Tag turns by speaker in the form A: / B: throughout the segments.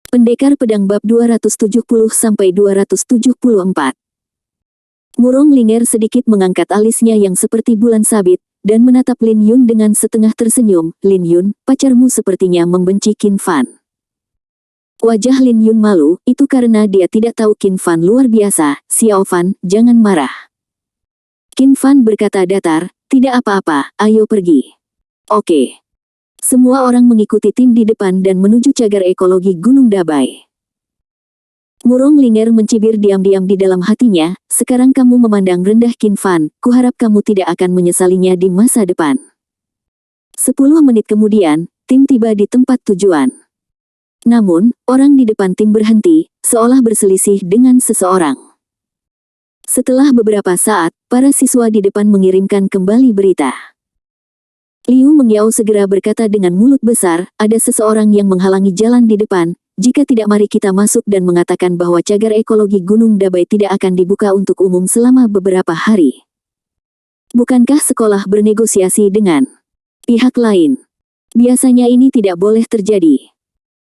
A: Pendekar Pedang bab 270-274. Murong Linger sedikit mengangkat alisnya yang seperti bulan sabit, dan menatap Lin Yun dengan setengah tersenyum. Lin Yun, pacarmu sepertinya membenci Qin Fan. Wajah Lin Yun malu, itu karena dia tidak tahu Qin Fan luar biasa. Xiao Fan, jangan marah. Qin Fan berkata datar, tidak apa-apa, ayo pergi. Oke. Semua orang mengikuti tim di depan dan menuju cagar ekologi Gunung Dabai. Murong Linger mencibir diam-diam di dalam hatinya, sekarang kamu memandang rendah Qin Fan, kuharap kamu tidak akan menyesalinya di masa depan. 10 menit kemudian, tim tiba di tempat tujuan. Namun, orang di depan tim berhenti, seolah berselisih dengan seseorang. Setelah beberapa saat, para siswa di depan mengirimkan kembali berita. Liu Mengyao segera berkata dengan mulut besar, ada seseorang yang menghalangi jalan di depan, jika tidak mari kita masuk dan mengatakan bahwa cagar ekologi Gunung Dabai tidak akan dibuka untuk umum selama beberapa hari. Bukankah sekolah bernegosiasi dengan pihak lain? Biasanya ini tidak boleh terjadi.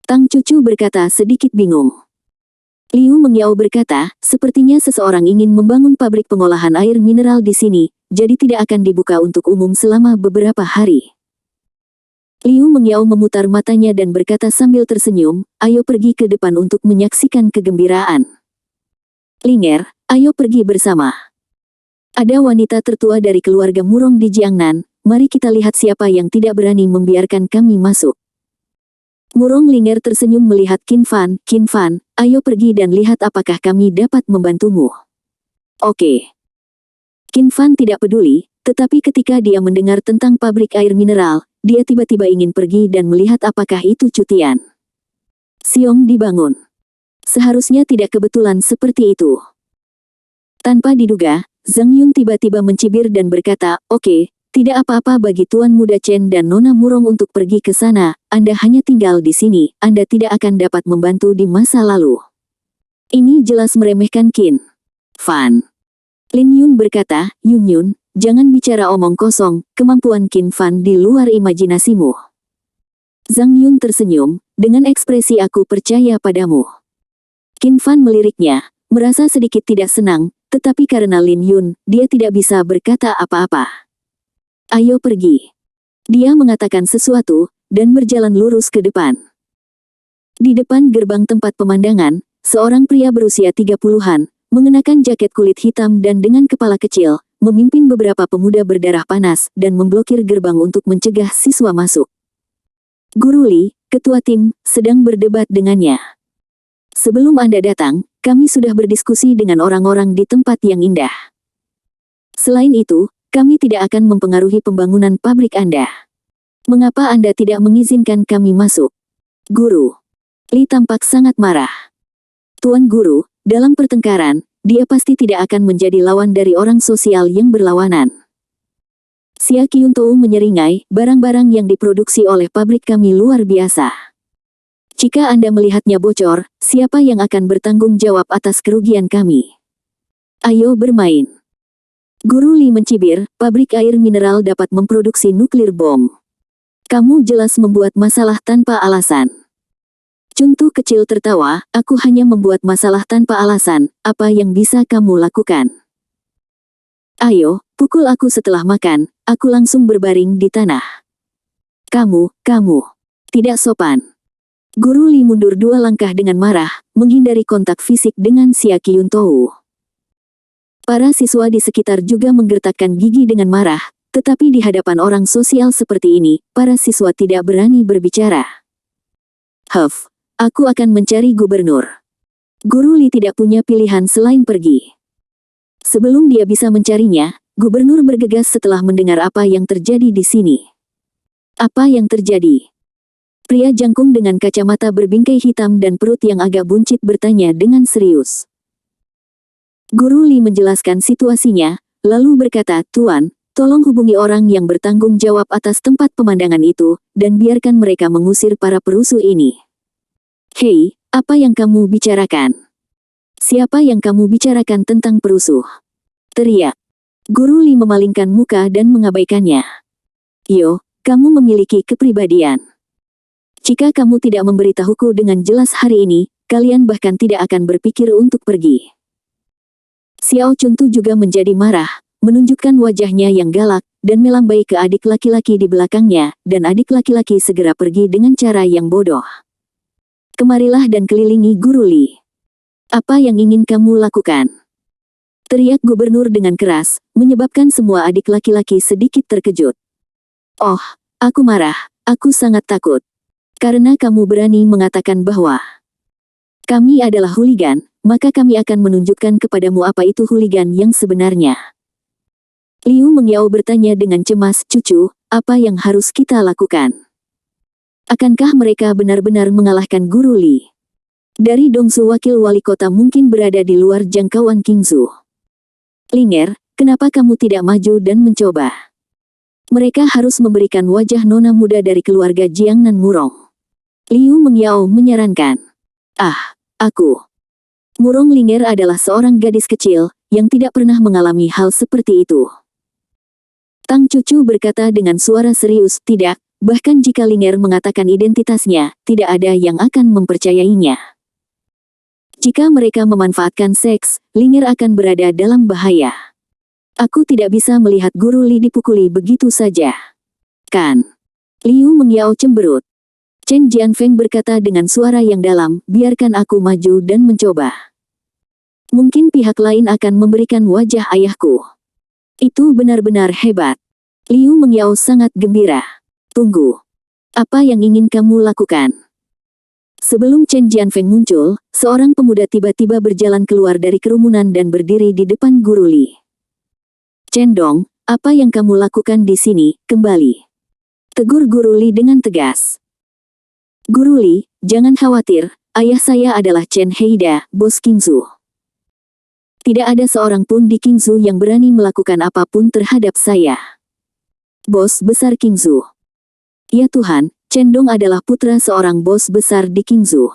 A: Tang Cucu berkata sedikit bingung. Liu Mengyao berkata, sepertinya seseorang ingin membangun pabrik pengolahan air mineral di sini, jadi tidak akan dibuka untuk umum selama beberapa hari. Liu Mengyao memutar matanya dan berkata sambil tersenyum, ayo pergi ke depan untuk menyaksikan kegembiraan. Linger, ayo pergi bersama. Ada wanita tertua dari keluarga Murong di Jiangnan, mari kita lihat siapa yang tidak berani membiarkan kami masuk. Murong Linger tersenyum melihat Qin Fan, ayo pergi dan lihat apakah kami dapat membantumu. Oke. Qin Fan tidak peduli, tetapi ketika dia mendengar tentang pabrik air mineral, dia tiba-tiba ingin pergi dan melihat apakah itu cutian. Xiong dibangun. Seharusnya tidak kebetulan seperti itu. Tanpa diduga, Zhang Yun tiba-tiba mencibir dan berkata, oke, tidak apa-apa bagi Tuan Muda Chen dan Nona Murong untuk pergi ke sana, Anda hanya tinggal di sini, Anda tidak akan dapat membantu di masa lalu. Ini jelas meremehkan Qin Fan. Lin Yun berkata, Yun, jangan bicara omong kosong, kemampuan Qin Fan di luar imajinasimu. Zhang Yun tersenyum, dengan ekspresi aku percaya padamu. Qin Fan meliriknya, merasa sedikit tidak senang, tetapi karena Lin Yun, dia tidak bisa berkata apa-apa. Ayo pergi. Dia mengatakan sesuatu, dan berjalan lurus ke depan. Di depan gerbang tempat pemandangan, seorang pria berusia 30-an, mengenakan jaket kulit hitam dan dengan kepala kecil, memimpin beberapa pemuda berdarah panas dan memblokir gerbang untuk mencegah siswa masuk. Guru Li, ketua tim, sedang berdebat dengannya. Sebelum Anda datang, kami sudah berdiskusi dengan orang-orang di tempat yang indah. Selain itu, kami tidak akan mempengaruhi pembangunan pabrik Anda. Mengapa Anda tidak mengizinkan kami masuk? Guru Li tampak sangat marah. Tuan Guru, dalam pertengkaran, dia pasti tidak akan menjadi lawan dari orang sosial yang berlawanan. Xia Qiuntou menyeringai, barang-barang yang diproduksi oleh pabrik kami luar biasa. Jika Anda melihatnya bocor, siapa yang akan bertanggung jawab atas kerugian kami? Ayo bermain. Guru Li mencibir, pabrik air mineral dapat memproduksi nuklir bom. Kamu jelas membuat masalah tanpa alasan. Cuntu kecil tertawa, aku hanya membuat masalah tanpa alasan, apa yang bisa kamu lakukan? Ayo, pukul aku setelah makan, aku langsung berbaring di tanah. Kamu, tidak sopan. Guru Li mundur 2 langkah dengan marah, menghindari kontak fisik dengan Xia Qiuntou. Para siswa di sekitar juga menggertakkan gigi dengan marah, tetapi di hadapan orang sosial seperti ini, para siswa tidak berani berbicara. Aku akan mencari gubernur. Guru Li tidak punya pilihan selain pergi. Sebelum dia bisa mencarinya, gubernur bergegas setelah mendengar apa yang terjadi di sini. Apa yang terjadi? Pria jangkung dengan kacamata berbingkai hitam dan perut yang agak buncit bertanya dengan serius. Guru Li menjelaskan situasinya, lalu berkata, Tuan, tolong hubungi orang yang bertanggung jawab atas tempat pemandangan itu, dan biarkan mereka mengusir para perusuh ini. Hei, apa yang kamu bicarakan? Siapa yang kamu bicarakan tentang perusuh? Teriak. Guru Li memalingkan muka dan mengabaikannya. Yo, kamu memiliki kepribadian. Jika kamu tidak memberitahuku dengan jelas hari ini, kalian bahkan tidak akan berpikir untuk pergi. Xiao Chuntu juga menjadi marah, menunjukkan wajahnya yang galak, dan melambai ke adik laki-laki di belakangnya, dan adik laki-laki segera pergi dengan cara yang bodoh. Kemarilah dan kelilingi Guru Li. Apa yang ingin kamu lakukan? Teriak gubernur dengan keras, menyebabkan semua adik laki-laki sedikit terkejut. Oh, aku marah, aku sangat takut. Karena kamu berani mengatakan bahwa kami adalah hooligan, maka kami akan menunjukkan kepadamu apa itu hooligan yang sebenarnya. Liu Mengyao bertanya dengan cemas, cucu, apa yang harus kita lakukan? Akankah mereka benar-benar mengalahkan Guru Li? Dari Dongsu wakil wali kota mungkin berada di luar jangkauan Qingzu. Linger, kenapa kamu tidak maju dan mencoba? Mereka harus memberikan wajah nona muda dari keluarga Jiangnan Murong. Liu Mengyao menyarankan. Aku. Murong Linger adalah seorang gadis kecil, yang tidak pernah mengalami hal seperti itu. Tang Cucu berkata dengan suara serius, tidak, bahkan jika Linger mengatakan identitasnya, tidak ada yang akan mempercayainya. Jika mereka memanfaatkan seks, Linger akan berada dalam bahaya. Aku tidak bisa melihat Guru Li dipukuli begitu saja. Kan? Liu Mengyao cemberut. Chen Jianfeng berkata dengan suara yang dalam, biarkan aku maju dan mencoba. Mungkin pihak lain akan memberikan wajah ayahku. Itu benar-benar hebat. Liu Mengyao sangat gembira. Tunggu. Apa yang ingin kamu lakukan? Sebelum Chen Jianfeng muncul, seorang pemuda tiba-tiba berjalan keluar dari kerumunan dan berdiri di depan Guru Li. Chen Dong, apa yang kamu lakukan di sini, kembali. Tegur Guru Li dengan tegas. Guru Li, jangan khawatir, ayah saya adalah Chen Heida, bos Qingzu. Tidak ada seorang pun di Qingzu yang berani melakukan apapun terhadap saya. Bos besar Qingzu. Ya Tuhan, Chen Dong adalah putra seorang bos besar di Qingzu.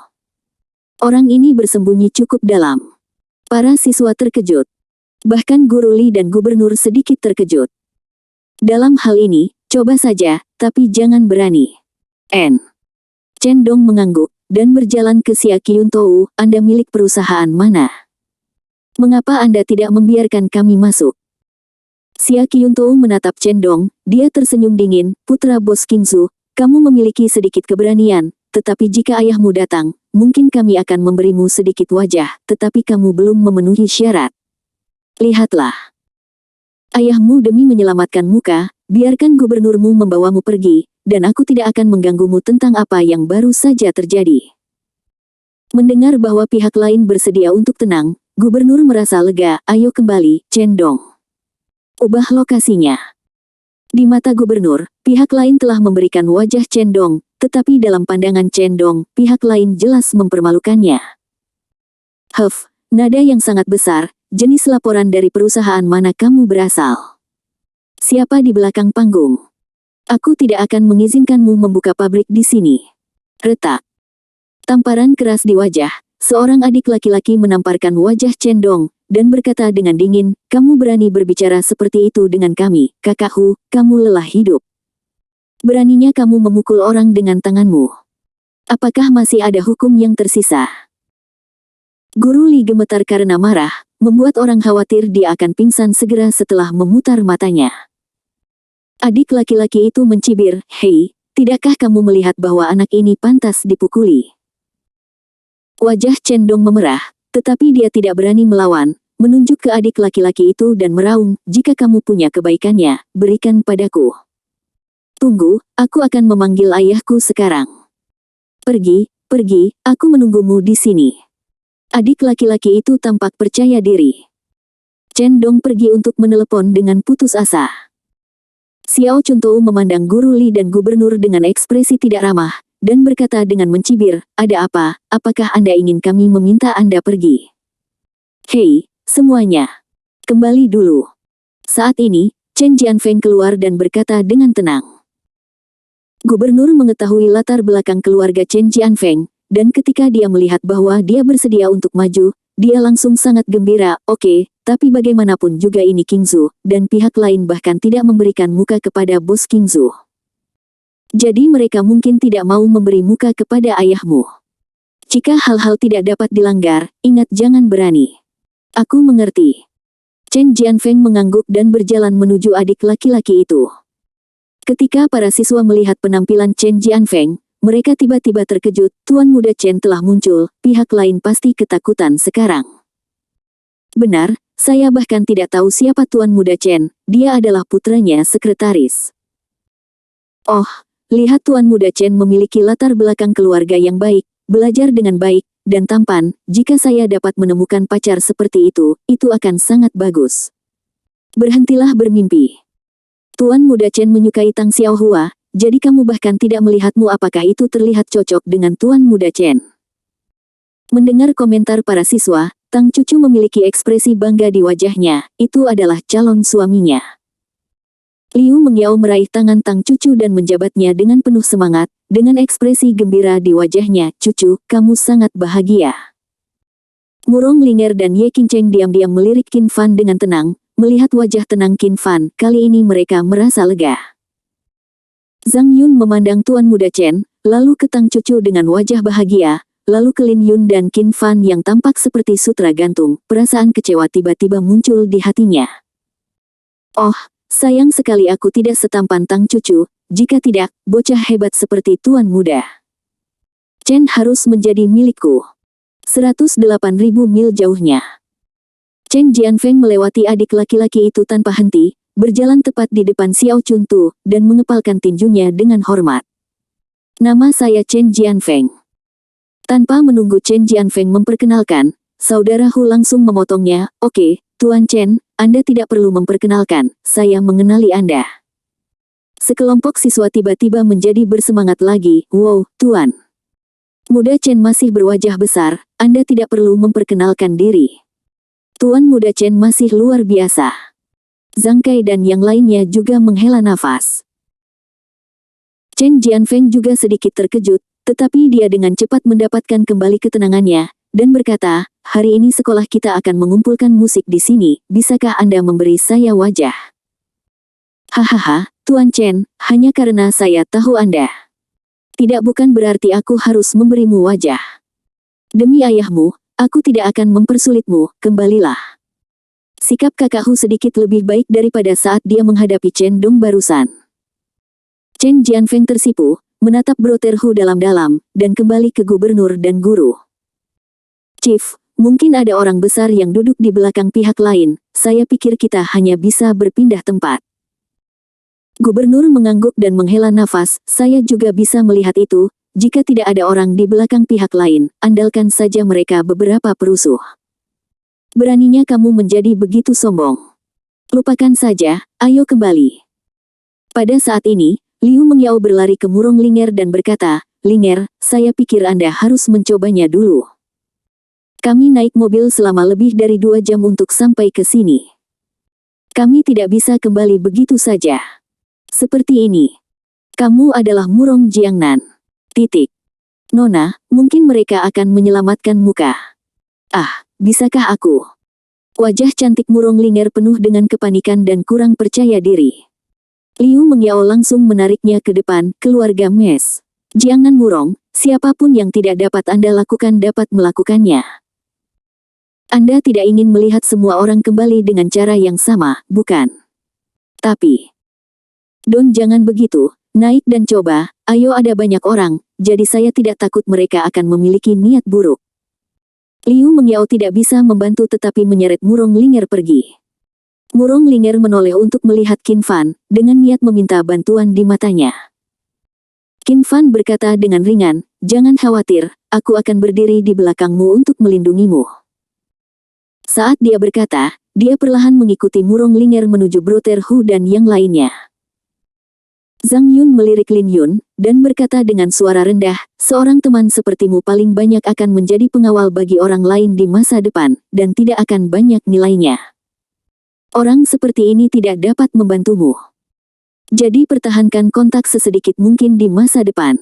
A: Orang ini bersembunyi cukup dalam. Para siswa terkejut. Bahkan Guru Li dan gubernur sedikit terkejut. Dalam hal ini, coba saja, tapi jangan berani. Chen Dong mengangguk, dan berjalan ke Xia Qiuntou, Anda milik perusahaan mana? Mengapa Anda tidak membiarkan kami masuk? Xia Qiuntou menatap Chen Dong, dia tersenyum dingin, putra bos Qingzu, kamu memiliki sedikit keberanian, tetapi jika ayahmu datang, mungkin kami akan memberimu sedikit wajah, tetapi kamu belum memenuhi syarat. Lihatlah. Ayahmu demi menyelamatkan muka, biarkan gubernurmu membawamu pergi, dan aku tidak akan mengganggumu tentang apa yang baru saja terjadi. Mendengar bahwa pihak lain bersedia untuk tenang, gubernur merasa lega, ayo kembali, Chen Dong. Ubah lokasinya. Di mata gubernur, pihak lain telah memberikan wajah Chen Dong, tetapi dalam pandangan Chen Dong, pihak lain jelas mempermalukannya. Nada yang sangat besar, jenis laporan dari perusahaan mana kamu berasal? Siapa di belakang panggung? Aku tidak akan mengizinkanmu membuka pabrik di sini. Retak. Tamparan keras di wajah, seorang adik laki-laki menamparkan wajah Chen Dong, dan berkata dengan dingin, kamu berani berbicara seperti itu dengan kami, kakakku, kamu lelah hidup. Beraninya kamu memukul orang dengan tanganmu. Apakah masih ada hukum yang tersisa? Guru Li gemetar karena marah, membuat orang khawatir dia akan pingsan segera setelah memutar matanya. Adik laki-laki itu mencibir, hei, tidakkah kamu melihat bahwa anak ini pantas dipukuli? Wajah Chen Dong memerah, tetapi dia tidak berani melawan, menunjuk ke adik laki-laki itu dan meraung, jika kamu punya kebaikannya, berikan padaku. Tunggu, aku akan memanggil ayahku sekarang. Pergi, aku menunggumu di sini. Adik laki-laki itu tampak percaya diri. Chen Dong pergi untuk menelepon dengan putus asa. Xiao Chuntou memandang Guru Li dan gubernur dengan ekspresi tidak ramah, dan berkata dengan mencibir, ada apa, apakah Anda ingin kami meminta Anda pergi? Hei, semuanya. Kembali dulu. Saat ini, Chen Jianfeng keluar dan berkata dengan tenang. Gubernur mengetahui latar belakang keluarga Chen Jianfeng, dan ketika dia melihat bahwa dia bersedia untuk maju, dia langsung sangat gembira, oke, tapi bagaimanapun juga ini Qingzu, dan pihak lain bahkan tidak memberikan muka kepada bos Qingzu. Jadi mereka mungkin tidak mau memberi muka kepada ayahmu. Jika hal-hal tidak dapat dilanggar, ingat jangan berani. Aku mengerti. Chen Jianfeng mengangguk dan berjalan menuju adik laki-laki itu. Ketika para siswa melihat penampilan Chen Jianfeng, mereka tiba-tiba terkejut, Tuan Muda Chen telah muncul, pihak lain pasti ketakutan sekarang. Benar, saya bahkan tidak tahu siapa Tuan Muda Chen, dia adalah putranya sekretaris. Oh, lihat Tuan Muda Chen memiliki latar belakang keluarga yang baik, belajar dengan baik, dan tampan, jika saya dapat menemukan pacar seperti itu akan sangat bagus. Berhentilah bermimpi. Tuan Muda Chen menyukai Tang Xiaohua, jadi kamu bahkan tidak melihatmu apakah itu terlihat cocok dengan Tuan Muda Chen. Mendengar komentar para siswa, Tang Cucu memiliki ekspresi bangga di wajahnya, itu adalah calon suaminya. Liu Mengyao meraih tangan Tang Cucu dan menjabatnya dengan penuh semangat, dengan ekspresi gembira di wajahnya, Cucu, kamu sangat bahagia. Murong Linger dan Ye Qingcheng diam-diam melirik Qin Fan dengan tenang, melihat wajah tenang Qin Fan, kali ini mereka merasa lega. Zhang Yun memandang Tuan Muda Chen, lalu ke Tang Cucu dengan wajah bahagia, lalu ke Lin Yun dan Qin Fan yang tampak seperti sutra gantung, perasaan kecewa tiba-tiba muncul di hatinya. Oh, sayang sekali aku tidak setampan Tang Cucu, jika tidak, bocah hebat seperti Tuan Muda Chen harus menjadi milikku. 108.000 mil jauhnya. Chen Jianfeng melewati adik laki-laki itu tanpa henti, berjalan tepat di depan Xiao Chuntu, dan mengepalkan tinjunya dengan hormat. Nama saya Chen Jianfeng. Tanpa menunggu Chen Jianfeng memperkenalkan, saudara Hu langsung memotongnya, oke, Tuan Chen, Anda tidak perlu memperkenalkan, saya mengenali Anda. Sekelompok siswa tiba-tiba menjadi bersemangat lagi, wow, Tuan Muda Chen masih berwajah besar, Anda tidak perlu memperkenalkan diri. Tuan Muda Chen masih luar biasa. Zhang Kai dan yang lainnya juga menghela nafas. Chen Jianfeng juga sedikit terkejut, tetapi dia dengan cepat mendapatkan kembali ketenangannya, dan berkata, hari ini sekolah kita akan mengumpulkan musik di sini, bisakah Anda memberi saya wajah? Hahaha, Tuan Chen, hanya karena saya tahu Anda. Tidak bukan berarti aku harus memberimu wajah. Demi ayahmu, aku tidak akan mempersulitmu, kembalilah. Sikap kakak Hu sedikit lebih baik daripada saat dia menghadapi Chen Dong barusan. Chen Jianfeng tersipu, menatap Brother Hu dalam-dalam, dan kembali ke gubernur dan guru. Chief, mungkin ada orang besar yang duduk di belakang pihak lain, saya pikir kita hanya bisa berpindah tempat. Gubernur mengangguk dan menghela nafas, saya juga bisa melihat itu, jika tidak ada orang di belakang pihak lain, andalkan saja mereka beberapa perusuh. Beraninya kamu menjadi begitu sombong. Lupakan saja, ayo kembali. Pada saat ini, Liu Mengyao berlari ke Murong Linger dan berkata, Linger, saya pikir Anda harus mencobanya dulu. Kami naik mobil selama lebih dari 2 jam untuk sampai ke sini. Kami tidak bisa kembali begitu saja. Seperti ini. Kamu adalah Murong Jiangnan. Titik. Nona, mungkin mereka akan menyelamatkan muka. Ah, bisakah aku? Wajah cantik Murong Linger penuh dengan kepanikan dan kurang percaya diri. Liu Mengyao langsung menariknya ke depan, keluarga Mes. Jiangnan Murong, siapapun yang tidak dapat Anda lakukan dapat melakukannya. Anda tidak ingin melihat semua orang kembali dengan cara yang sama, bukan? Tapi Don jangan begitu, naik dan coba, ayo ada banyak orang, jadi saya tidak takut mereka akan memiliki niat buruk. Liu Mengyao tidak bisa membantu tetapi menyeret Murong Linger pergi. Murong Linger menoleh untuk melihat Qin Fan, dengan niat meminta bantuan di matanya. Qin Fan berkata dengan ringan, jangan khawatir, aku akan berdiri di belakangmu untuk melindungimu. Saat dia berkata, dia perlahan mengikuti Murong Linger menuju Brother Hu dan yang lainnya. Zhang Yun melirik Lin Yun, dan berkata dengan suara rendah, seorang teman sepertimu paling banyak akan menjadi pengawal bagi orang lain di masa depan, dan tidak akan banyak nilainya. Orang seperti ini tidak dapat membantumu. Jadi pertahankan kontak sesedikit mungkin di masa depan.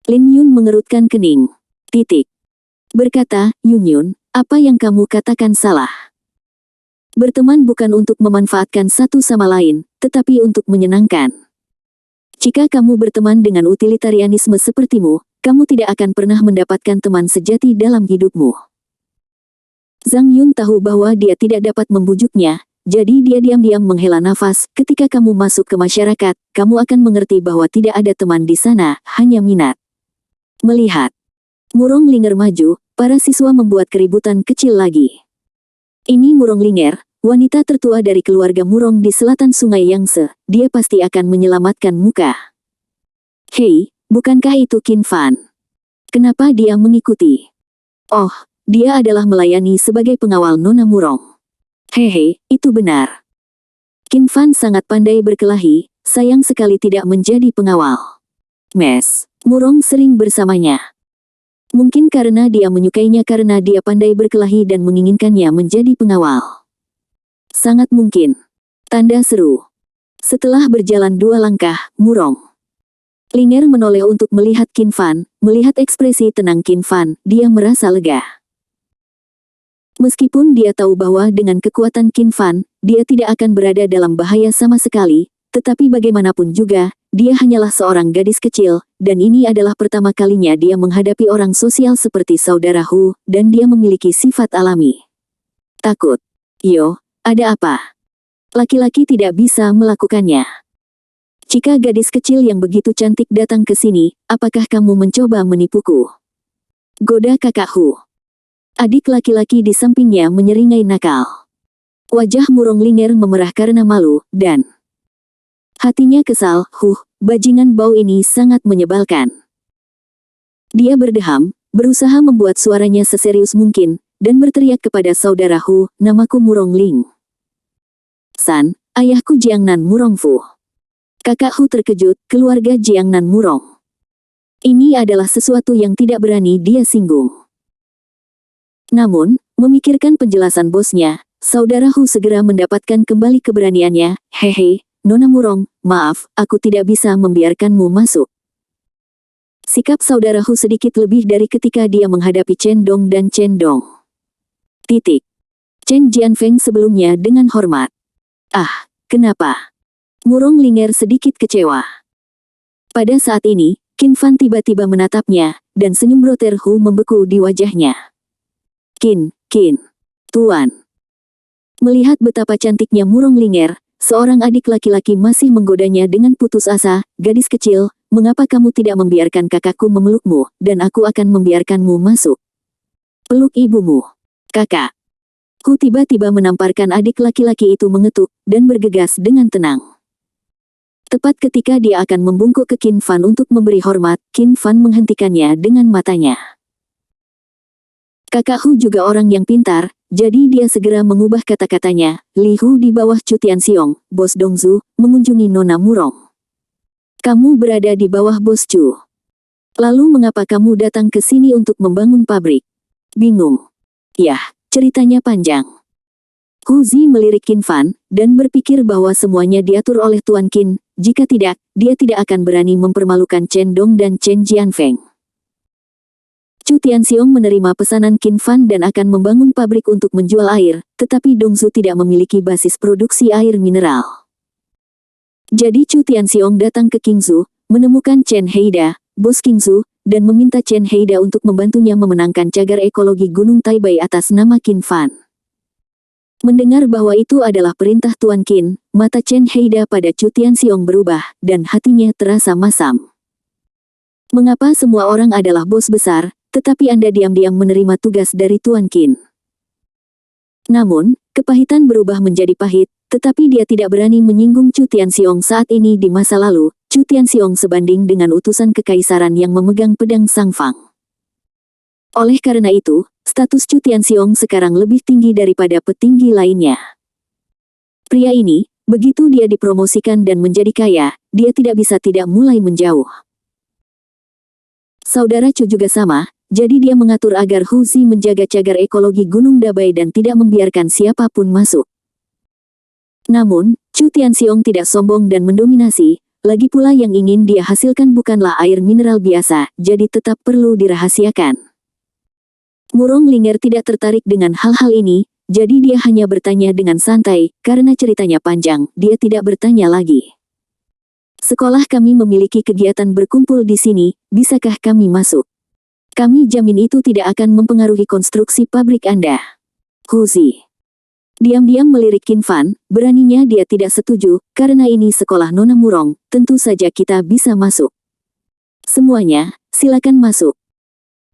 A: Lin Yun mengerutkan kening. Titik. Berkata, Yun Yun, apa yang kamu katakan salah. Berteman bukan untuk memanfaatkan satu sama lain, tetapi untuk menyenangkan. Jika kamu berteman dengan utilitarianisme sepertimu, kamu tidak akan pernah mendapatkan teman sejati dalam hidupmu. Zhang Yun tahu bahwa dia tidak dapat membujuknya, jadi dia diam-diam menghela nafas. Ketika kamu masuk ke masyarakat, kamu akan mengerti bahwa tidak ada teman di sana, hanya minat. Melihat Murong Linger maju, para siswa membuat keributan kecil lagi. Ini Murong Linger, wanita tertua dari keluarga Murong di selatan Sungai Yangtze. Dia pasti akan menyelamatkan muka. Hei, bukankah itu Qin Fan? Kenapa dia mengikuti? Oh, dia adalah melayani sebagai pengawal Nona Murong. Hehe, itu benar. Qin Fan sangat pandai berkelahi, sayang sekali tidak menjadi pengawal. Murong sering bersamanya. Mungkin karena dia menyukainya karena dia pandai berkelahi dan menginginkannya menjadi pengawal. Sangat mungkin. Tanda seru. Setelah berjalan 2 langkah, Murong Linger menoleh untuk melihat Qin Fan. Melihat ekspresi tenang Qin Fan, dia merasa lega. Meskipun dia tahu bahwa dengan kekuatan Qin Fan, dia tidak akan berada dalam bahaya sama sekali, tetapi bagaimanapun juga, dia hanyalah seorang gadis kecil, dan ini adalah pertama kalinya dia menghadapi orang sosial seperti saudara Hu, dan dia memiliki sifat alami. Takut. Yo, ada apa? Laki-laki tidak bisa melakukannya. Jika gadis kecil yang begitu cantik datang ke sini, apakah kamu mencoba menipuku? Goda kakak Hu. Adik laki-laki di sampingnya menyeringai nakal. Wajah Murong Linger memerah karena malu, dan hatinya kesal. Bajingan bau ini sangat menyebalkan. Dia berdeham, berusaha membuat suaranya seserius mungkin, dan berteriak kepada saudara Hu, namaku Murong Ling. San, ayahku Jiangnan Murong Fu. Kakak Hu terkejut, keluarga Jiangnan Murong. Ini adalah sesuatu yang tidak berani dia singgung. Namun, memikirkan penjelasan bosnya, saudara Hu segera mendapatkan kembali keberaniannya. Hehe, Nona Murong, maaf, aku tidak bisa membiarkanmu masuk. Sikap saudara Hu sedikit lebih dari ketika dia menghadapi Chen Dong dan Chen Dong. Chen Jianfeng sebelumnya dengan hormat. Ah, kenapa? Murong Linger sedikit kecewa. Pada saat ini, Qin Fan tiba-tiba menatapnya, dan senyum broter Hu membeku di wajahnya. Qin, Tuan. Melihat betapa cantiknya Murong Linger, seorang adik laki-laki masih menggodanya dengan putus asa. Gadis kecil, mengapa kamu tidak membiarkan kakakku memelukmu, dan aku akan membiarkanmu masuk? Peluk ibumu. Kakak. Hu tiba-tiba menamparkan adik laki-laki itu mengetuk, dan bergegas dengan tenang. Tepat ketika dia akan membungkuk ke Qin Fan untuk memberi hormat, Qin Fan menghentikannya dengan matanya. Kakak Hu juga orang yang pintar, jadi dia segera mengubah kata-katanya. Li Hu di bawah Chu Tianxiong, Bos Dongzu, mengunjungi Nona Murong. Kamu berada di bawah Bos Chu. Lalu mengapa kamu datang ke sini untuk membangun pabrik? Bingung. Yah, ceritanya panjang. Hu Zi melirik Qin Fan, dan berpikir bahwa semuanya diatur oleh Tuan Qin. Jika tidak, dia tidak akan berani mempermalukan Chen Dong dan Chen Jianfeng. Chu Tianxiong menerima pesanan Qin Fan dan akan membangun pabrik untuk menjual air, tetapi Dongzu tidak memiliki basis produksi air mineral. Jadi Chu Tianxiong datang ke Qingzhou, menemukan Chen Heida, bos Qingzhou, dan meminta Chen Heida untuk membantunya memenangkan cagar ekologi Gunung Taibei atas nama Qin Fan. Mendengar bahwa itu adalah perintah Tuan Qin, mata Chen Heida pada Chu Tianxiong berubah, dan hatinya terasa masam. Mengapa semua orang adalah bos besar, tetapi Anda diam-diam menerima tugas dari Tuan Qin? Namun, kepahitan berubah menjadi pahit, tetapi dia tidak berani menyinggung Chu Tianxiong saat ini di masa lalu. Chu Tianxiong sebanding dengan utusan kekaisaran yang memegang pedang Sangfang. Oleh karena itu, status Chu Tianxiong sekarang lebih tinggi daripada petinggi lainnya. Pria ini, begitu dia dipromosikan dan menjadi kaya, dia tidak bisa tidak mulai menjauh. Saudara Chu juga sama, jadi dia mengatur agar Hu Zi menjaga cagar ekologi Gunung Dabai dan tidak membiarkan siapapun masuk. Namun, Chu Tianxiong tidak sombong dan mendominasi, lagi pula yang ingin dia hasilkan bukanlah air mineral biasa, jadi tetap perlu dirahasiakan. Murong Linger tidak tertarik dengan hal-hal ini, jadi dia hanya bertanya dengan santai, karena ceritanya panjang, dia tidak bertanya lagi. Sekolah kami memiliki kegiatan berkumpul di sini, bisakah kami masuk? Kami jamin itu tidak akan mempengaruhi konstruksi pabrik Anda. Huzi diam-diam melirik Qin Fan, beraninya dia tidak setuju, karena ini sekolah Nona Murong, tentu saja kita bisa masuk. Semuanya, silakan masuk.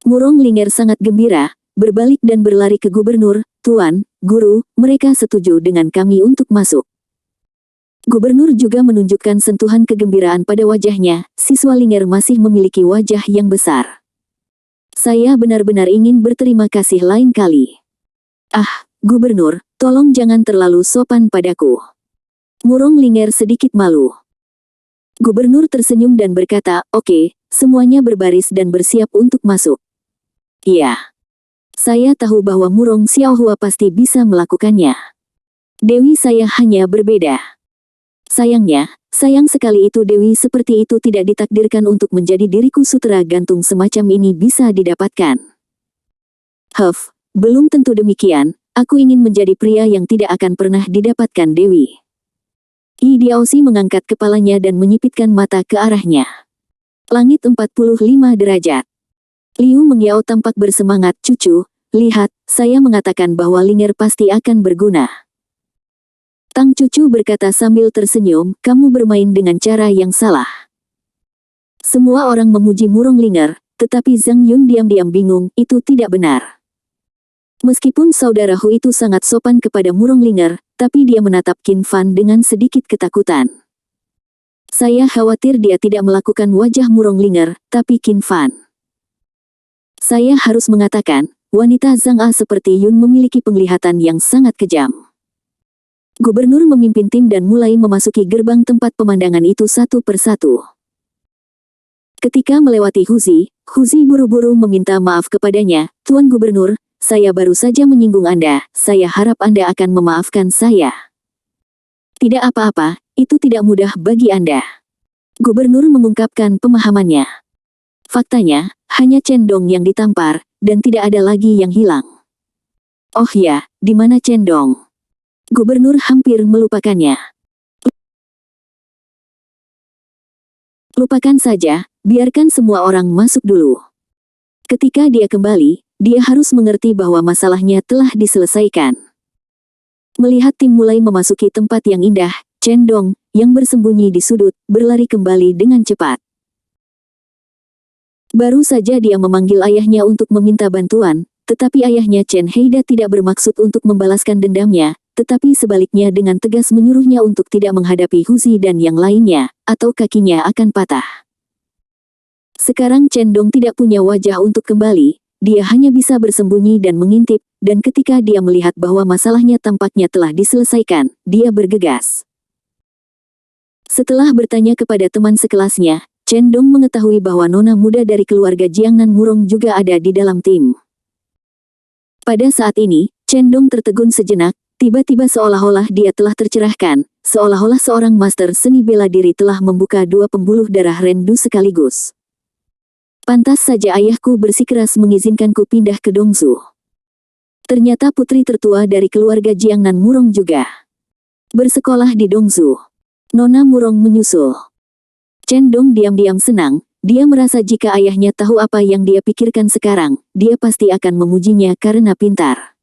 A: Murong Linger sangat gembira, berbalik dan berlari ke gubernur, Tuan, Guru, mereka setuju dengan kami untuk masuk. Gubernur juga menunjukkan sentuhan kegembiraan pada wajahnya, siswa Linger masih memiliki wajah yang besar. Saya benar-benar ingin berterima kasih lain kali. Ah, Gubernur, tolong jangan terlalu sopan padaku. Murong Linger sedikit malu. Gubernur tersenyum dan berkata, oke, semuanya berbaris dan bersiap untuk masuk. Iya. Saya tahu bahwa Murong Xiaohua pasti bisa melakukannya. Dewi saya hanya berbeda. Sayangnya, sayang sekali itu Dewi seperti itu tidak ditakdirkan untuk menjadi diriku sutera gantung semacam ini bisa didapatkan. Huff, belum tentu demikian. Aku ingin menjadi pria yang tidak akan pernah didapatkan Dewi. Yi Diaoxi mengangkat kepalanya dan menyipitkan mata ke arahnya. Langit 45 derajat. Liu Mengyao tampak bersemangat, cucu, lihat, saya mengatakan bahwa Linger pasti akan berguna. Tang cucu berkata sambil tersenyum, kamu bermain dengan cara yang salah. Semua orang memuji Murong Linger, tetapi Zhang Yun diam-diam bingung, itu tidak benar. Meskipun saudara Hu itu sangat sopan kepada Murong Linger, tapi dia menatap Qin Fan dengan sedikit ketakutan. Saya khawatir dia tidak melakukan wajah Murong Linger, tapi Qin Fan. Saya harus mengatakan, wanita Zhang A seperti Yun memiliki penglihatan yang sangat kejam. Gubernur memimpin tim dan mulai memasuki gerbang tempat pemandangan itu satu persatu. Ketika melewati Huzi, Huzi buru-buru meminta maaf kepadanya, Tuan Gubernur, saya baru saja menyinggung Anda, saya harap Anda akan memaafkan saya. Tidak apa-apa, itu tidak mudah bagi Anda. Gubernur mengungkapkan pemahamannya. Faktanya, hanya Cendong yang ditampar, dan tidak ada lagi yang hilang. Oh ya, di mana Cendong? Gubernur hampir melupakannya. Lupakan saja, biarkan semua orang masuk dulu. Ketika dia kembali, dia harus mengerti bahwa masalahnya telah diselesaikan. Melihat tim mulai memasuki tempat yang indah, Cendong, yang bersembunyi di sudut, berlari kembali dengan cepat. Baru saja dia memanggil ayahnya untuk meminta bantuan, tetapi ayahnya Chen Heida tidak bermaksud untuk membalaskan dendamnya, tetapi sebaliknya dengan tegas menyuruhnya untuk tidak menghadapi Huzi dan yang lainnya, atau kakinya akan patah. Sekarang Cendong tidak punya wajah untuk kembali, dia hanya bisa bersembunyi dan mengintip, dan ketika dia melihat bahwa masalahnya tampaknya telah diselesaikan, dia bergegas. Setelah bertanya kepada teman sekelasnya, Cendong mengetahui bahwa nona muda dari keluarga Jiangnan Murong juga ada di dalam tim. Pada saat ini, Cendong tertegun sejenak, tiba-tiba seolah-olah dia telah tercerahkan, seolah-olah seorang master seni bela diri telah membuka dua pembuluh darah rendu sekaligus. Pantas saja ayahku bersikeras mengizinkanku pindah ke Dongsu. Ternyata putri tertua dari keluarga Jiangnan Murong juga bersekolah di Dongsu. Nona Murong menyusul. Cendong diam-diam senang, dia merasa jika ayahnya tahu apa yang dia pikirkan sekarang, dia pasti akan memujinya karena pintar.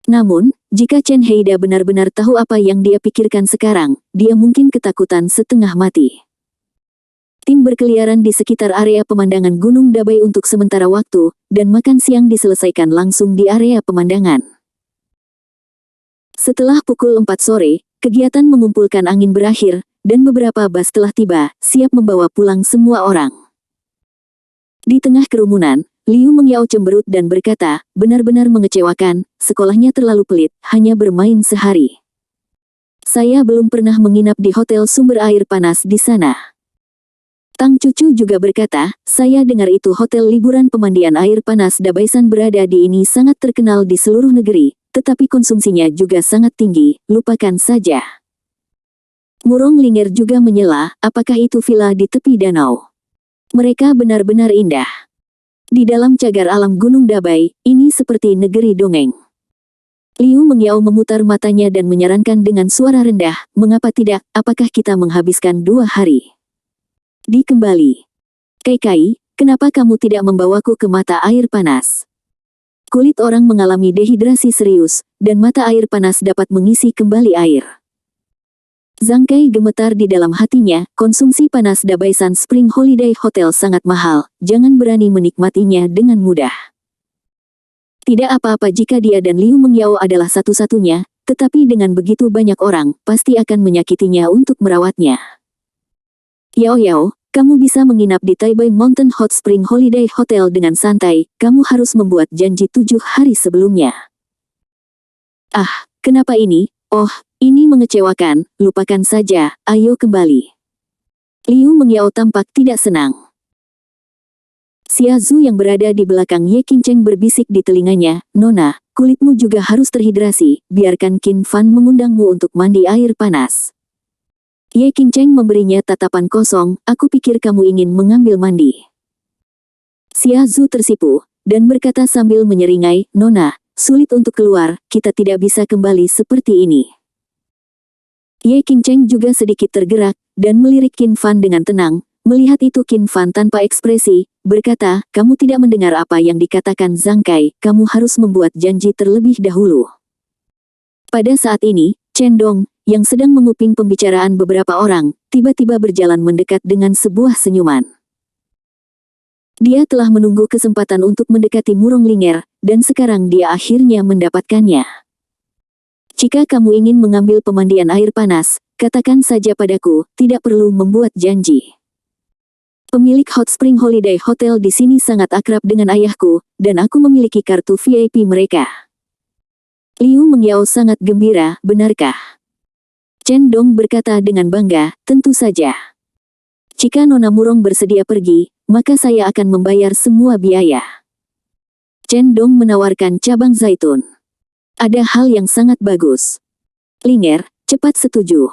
A: Namun, jika Chen Heida benar-benar tahu apa yang dia pikirkan sekarang, dia mungkin ketakutan setengah mati. Tim berkeliaran di sekitar area pemandangan Gunung Dabai untuk sementara waktu, dan makan siang diselesaikan langsung di area pemandangan. Setelah pukul 4 sore, kegiatan mengumpulkan angin berakhir, dan beberapa bus telah tiba, siap membawa pulang semua orang. Di tengah kerumunan, Liu Mengyao cemberut dan berkata, benar-benar mengecewakan, sekolahnya terlalu pelit, hanya bermain sehari. Saya belum pernah menginap di hotel sumber air panas di sana. Tang cucu juga berkata, saya dengar itu hotel liburan pemandian air panas Dabaisan berada di ini sangat terkenal di seluruh negeri, tetapi konsumsinya juga sangat tinggi, lupakan saja. Murong Linger juga menyela, apakah itu villa di tepi danau? Mereka benar-benar indah. Di dalam cagar alam Gunung Dabai, ini seperti negeri dongeng. Liu Mengyao memutar matanya dan menyarankan dengan suara rendah, mengapa tidak, apakah kita menghabiskan 2 hari? Di kembali. Kai, kenapa kamu tidak membawaku ke mata air panas? Kulit orang mengalami dehidrasi serius, dan mata air panas dapat mengisi kembali air. Zhang Kai gemetar di dalam hatinya, konsumsi panas Dabaisan Spring Holiday Hotel sangat mahal, jangan berani menikmatinya dengan mudah. Tidak apa-apa jika dia dan Liu Mengyao adalah satu-satunya, tetapi dengan begitu banyak orang, pasti akan menyakitinya untuk merawatnya. Yao, kamu bisa menginap di Taipei Mountain Hot Spring Holiday Hotel dengan santai, kamu harus membuat janji 7 hari sebelumnya. Ah, kenapa ini? Oh, ini mengecewakan, lupakan saja, ayo kembali. Liu Mengyao tampak tidak senang. Xia Zhu yang berada di belakang Ye Qingcheng berbisik di telinganya, Nona, kulitmu juga harus terhidrasi, biarkan Qin Fan mengundangmu untuk mandi air panas. Ye Qingcheng memberinya tatapan kosong, aku pikir kamu ingin mengambil mandi. Xia Zhu tersipu, dan berkata sambil menyeringai, Nona, sulit untuk keluar, kita tidak bisa kembali seperti ini. Ye Qingcheng juga sedikit tergerak, dan melirik Qin Fan dengan tenang. Melihat itu Qin Fan tanpa ekspresi, berkata, kamu tidak mendengar apa yang dikatakan Zhang Kai, kamu harus membuat janji terlebih dahulu. Pada saat ini, Chen Dong, yang sedang menguping pembicaraan beberapa orang, tiba-tiba berjalan mendekat dengan sebuah senyuman. Dia telah menunggu kesempatan untuk mendekati Murong Ling'er, dan sekarang dia akhirnya mendapatkannya. Jika kamu ingin mengambil pemandian air panas, katakan saja padaku, tidak perlu membuat janji. Pemilik Hot Spring Holiday Hotel di sini sangat akrab dengan ayahku, dan aku memiliki kartu VIP mereka. Liu Mengyao sangat gembira, benarkah? Chen Dong berkata dengan bangga, tentu saja. Jika Nona Murong bersedia pergi, maka saya akan membayar semua biaya. Chen Dong menawarkan cabang zaitun. Ada hal yang sangat bagus. Ling'er, cepat setuju.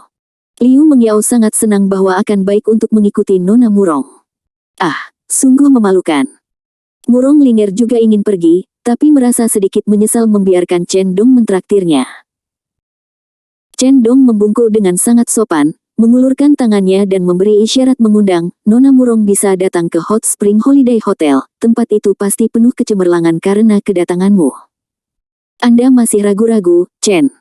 A: Liu Mengyao sangat senang bahwa akan baik untuk mengikuti Nona Murong. Ah, sungguh memalukan. Murong Ling'er juga ingin pergi, tapi merasa sedikit menyesal membiarkan Chen Dong mentraktirnya. Chen Dong membungkuk dengan sangat sopan, mengulurkan tangannya dan memberi isyarat mengundang, Nona Murong bisa datang ke Hot Spring Holiday Hotel, tempat itu pasti penuh kecemerlangan karena kedatanganmu. Anda masih ragu-ragu, Chen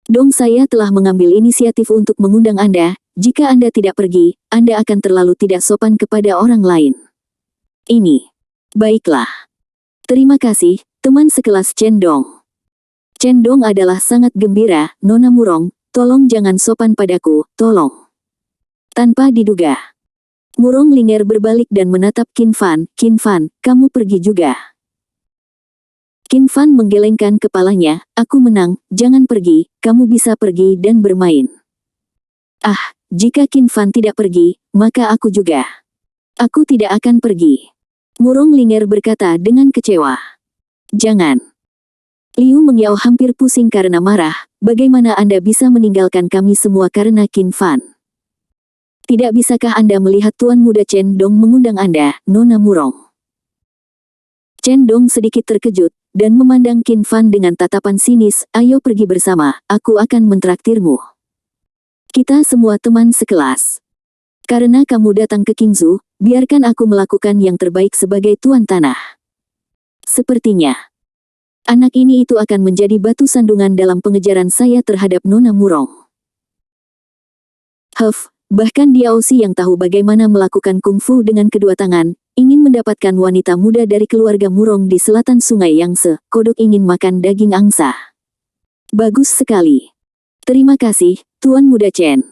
A: Dong, saya telah mengambil inisiatif untuk mengundang Anda, jika Anda tidak pergi, Anda akan terlalu tidak sopan kepada orang lain. Ini. Baiklah. Terima kasih, teman sekelas Chen Dong. Chen Dong adalah sangat gembira, Nona Murong, tolong jangan sopan padaku, tolong. Tanpa diduga. Murong Ling'er berbalik dan menatap Qin Fan, kamu pergi juga. Qin Fan menggelengkan kepalanya, aku menang, jangan pergi, kamu bisa pergi dan bermain. Ah, jika Qin Fan tidak pergi, maka aku juga. Aku tidak akan pergi. Murong Ling'er berkata dengan kecewa. Jangan. Liu Mengyao hampir pusing karena marah, bagaimana Anda bisa meninggalkan kami semua karena Qin Fan? Tidak bisakah Anda melihat Tuan Muda Chen Dong mengundang Anda, Nona Murong? Chen Dong sedikit terkejut, dan memandang Qin Fan dengan tatapan sinis, ayo pergi bersama, aku akan mentraktirmu. Kita semua teman sekelas. Karena kamu datang ke Qingzhou, biarkan aku melakukan yang terbaik sebagai tuan tanah. Sepertinya, anak ini itu akan menjadi batu sandungan dalam pengejaran saya terhadap Nona Murong. Bahkan Diaosi yang tahu bagaimana melakukan kungfu dengan kedua tangan, ingin mendapatkan wanita muda dari keluarga Murong di selatan sungai Yangtze, kodok ingin makan daging angsa. Bagus sekali. Terima kasih, Tuan Muda Chen.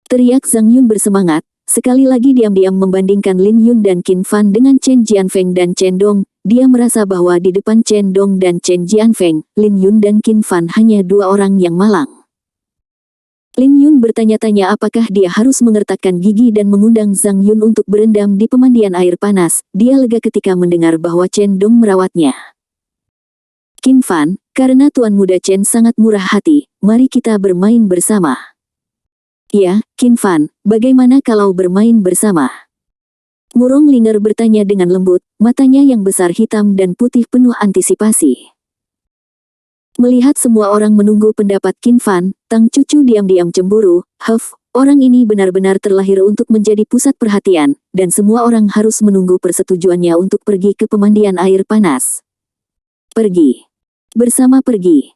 A: Teriak Zhang Yun bersemangat, sekali lagi diam-diam membandingkan Lin Yun dan Qin Fan dengan Chen Jianfeng dan Chen Dong, dia merasa bahwa di depan Chen Dong dan Chen Jianfeng, Lin Yun dan Qin Fan hanya dua orang yang malang. Lin Yun bertanya-tanya apakah dia harus mengertakkan gigi dan mengundang Zhang Yun untuk berendam di pemandian air panas. Dia lega ketika mendengar bahwa Chen Dong merawatnya. Qin Fan, karena Tuan Muda Chen sangat murah hati, mari kita bermain bersama. Ya, Qin Fan, bagaimana kalau bermain bersama? Murong Ling'er bertanya dengan lembut, matanya yang besar hitam dan putih penuh antisipasi. Melihat semua orang menunggu pendapat Qin Fan, Tang Cucu diam-diam cemburu. Orang ini benar-benar terlahir untuk menjadi pusat perhatian, dan semua orang harus menunggu persetujuannya untuk pergi ke pemandian air panas. Pergi. Bersama pergi.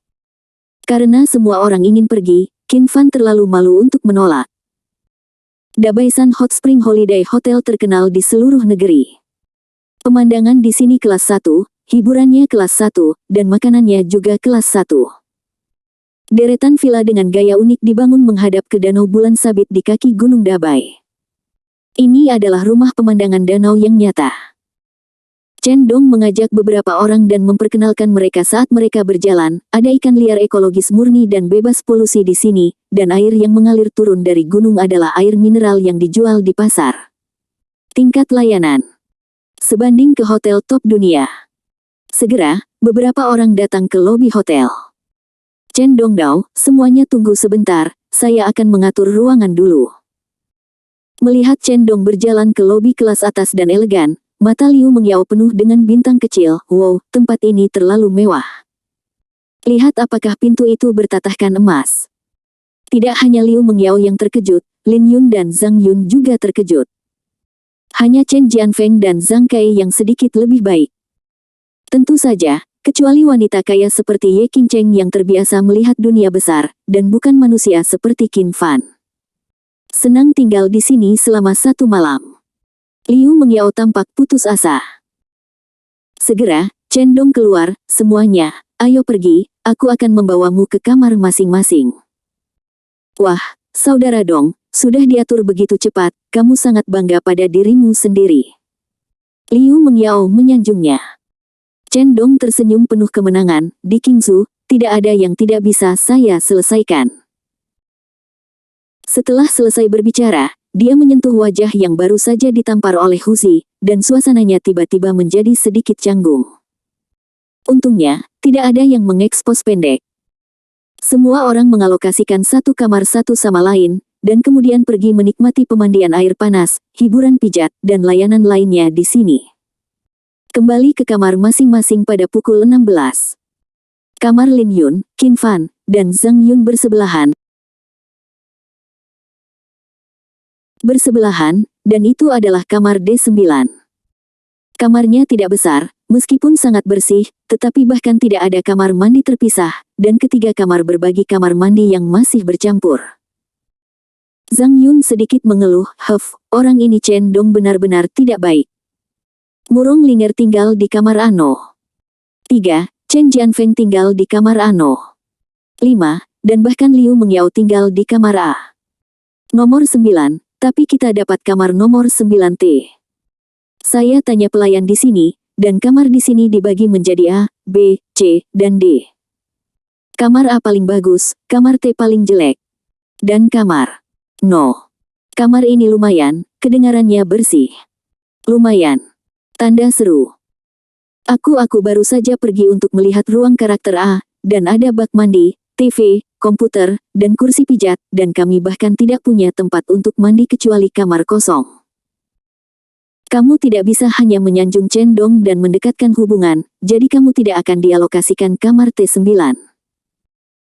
A: Karena semua orang ingin pergi, Qin Fan terlalu malu untuk menolak. Dabaisan Hot Spring Holiday Hotel terkenal di seluruh negeri. Pemandangan di sini kelas 1, hiburannya kelas 1, dan makanannya juga kelas 1. Deretan villa dengan gaya unik dibangun menghadap ke danau bulan sabit di kaki Gunung Dabai. Ini adalah rumah pemandangan danau yang nyata. Chen Dong mengajak beberapa orang dan memperkenalkan mereka saat mereka berjalan. Ada ikan liar ekologis murni dan bebas polusi di sini, dan air yang mengalir turun dari gunung adalah air mineral yang dijual di pasar. Tingkat layanan sebanding ke hotel top dunia. Segera, beberapa orang datang ke lobi hotel. Chen Dongdao, semuanya tunggu sebentar, saya akan mengatur ruangan dulu. Melihat Chen Dong berjalan ke lobi kelas atas dan elegan, mata Liu Mengyao penuh dengan bintang kecil. Wow, tempat ini terlalu mewah. Lihat apakah pintu itu bertatahkan emas. Tidak hanya Liu Mengyao yang terkejut, Lin Yun dan Zhang Yun juga terkejut. Hanya Chen Jianfeng dan Zhang Kai yang sedikit lebih baik. Tentu saja, kecuali wanita kaya seperti Ye Qingcheng yang terbiasa melihat dunia besar, dan bukan manusia seperti Qin Fan. Senang tinggal di sini selama 1 malam. Liu Mengyao tampak putus asa. Segera, Chen Dong keluar, semuanya, ayo pergi, aku akan membawamu ke kamar masing-masing. Wah, saudara Dong, sudah diatur begitu cepat, kamu sangat bangga pada dirimu sendiri. Liu Mengyao menyanjungnya. Chen Dong tersenyum penuh kemenangan, di Qingzu, tidak ada yang tidak bisa saya selesaikan. Setelah selesai berbicara, dia menyentuh wajah yang baru saja ditampar oleh Huzi, dan suasananya tiba-tiba menjadi sedikit canggung. Untungnya, tidak ada yang mengekspos pendek. Semua orang mengalokasikan satu kamar satu sama lain, dan kemudian pergi menikmati pemandian air panas, hiburan pijat, dan layanan lainnya di sini. Kembali ke kamar masing-masing pada pukul 16. Kamar Lin Yun, Qin Fan, dan Zhang Yun bersebelahan. Dan itu adalah kamar D9. Kamarnya tidak besar, meskipun sangat bersih, tetapi bahkan tidak ada kamar mandi terpisah, dan ketiga kamar berbagi kamar mandi yang masih bercampur. Zhang Yun sedikit mengeluh, orang ini Chen Dong benar-benar tidak baik. Murong Linger tinggal di kamar Ano. 3. Chen Jianfeng tinggal di kamar Ano. 5. Dan bahkan Liu Mengyao tinggal di kamar A. Nomor 9, tapi kita dapat kamar nomor 9T. Saya tanya pelayan di sini, dan kamar di sini dibagi menjadi A, B, C, dan D. Kamar A paling bagus, kamar T paling jelek. Dan kamar No. Kamar ini lumayan, kedengarannya bersih. Lumayan. Tanda seru. Aku baru saja pergi untuk melihat ruang karakter A, dan ada bak mandi, TV, komputer, dan kursi pijat, dan kami bahkan tidak punya tempat untuk mandi kecuali kamar kosong. Kamu tidak bisa hanya menyanjung Chen Dong dan mendekatkan hubungan, jadi kamu tidak akan dialokasikan kamar T9.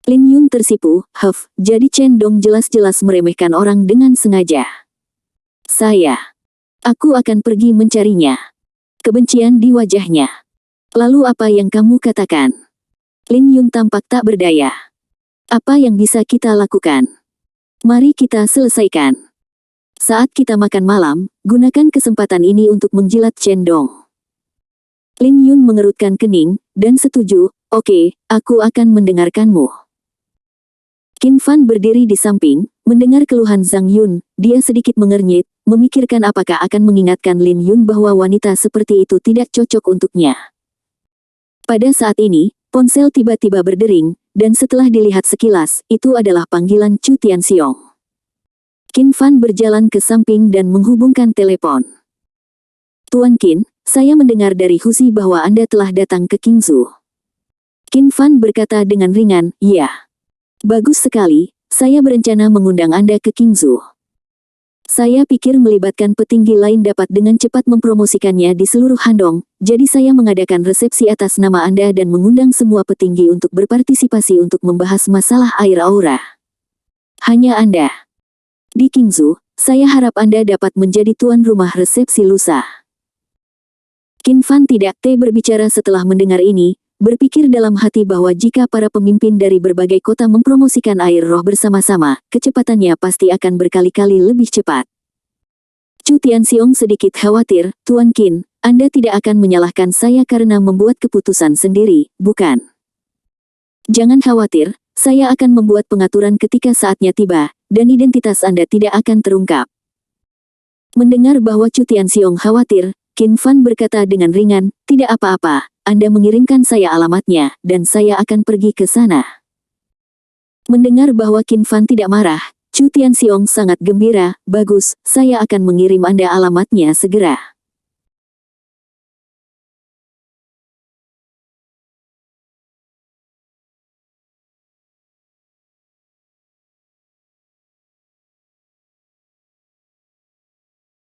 A: Lin Yun tersipu, jadi Chen Dong jelas-jelas meremehkan orang dengan sengaja. Aku akan pergi mencarinya. Kebencian di wajahnya. Lalu apa yang kamu katakan? Lin Yun tampak tak berdaya. Apa yang bisa kita lakukan? Mari kita selesaikan. Saat kita makan malam, gunakan kesempatan ini untuk menjilat Chen Dong. Lin Yun mengerutkan kening, dan setuju, oke, aku akan mendengarkanmu. Qin Fan berdiri di samping, mendengar keluhan Zhang Yun, dia sedikit mengernyit, memikirkan apakah akan mengingatkan Lin Yun bahwa wanita seperti itu tidak cocok untuknya. Pada saat ini, ponsel tiba-tiba berdering, dan setelah dilihat sekilas, itu adalah panggilan Chu Tianxiong. Qin Fan berjalan ke samping dan menghubungkan telepon. Tuan Qin, saya mendengar dari Huzi bahwa Anda telah datang ke Qingzu. Qin Fan berkata dengan ringan, iya. Bagus sekali, saya berencana mengundang Anda ke Qingzu. Saya pikir melibatkan petinggi lain dapat dengan cepat mempromosikannya di seluruh Handong, jadi saya mengadakan resepsi atas nama Anda dan mengundang semua petinggi untuk berpartisipasi untuk membahas masalah air aura. Hanya Anda. Di Qingzhou, saya harap Anda dapat menjadi tuan rumah resepsi lusa. Qin Fan tidak berbicara setelah mendengar ini, berpikir dalam hati bahwa jika para pemimpin dari berbagai kota mempromosikan air roh bersama-sama, kecepatannya pasti akan berkali-kali lebih cepat. Chu Tianxiong sedikit khawatir, Tuan Qin, Anda tidak akan menyalahkan saya karena membuat keputusan sendiri, bukan? Jangan khawatir, saya akan membuat pengaturan ketika saatnya tiba, dan identitas Anda tidak akan terungkap. Mendengar bahwa Chu Tianxiong khawatir, Qin Fan berkata dengan ringan, tidak apa-apa, Anda mengirimkan saya alamatnya, dan saya akan pergi ke sana. Mendengar bahwa Qin Fan tidak marah, Chu Tianxiong sangat gembira, bagus, saya akan mengirim Anda alamatnya segera.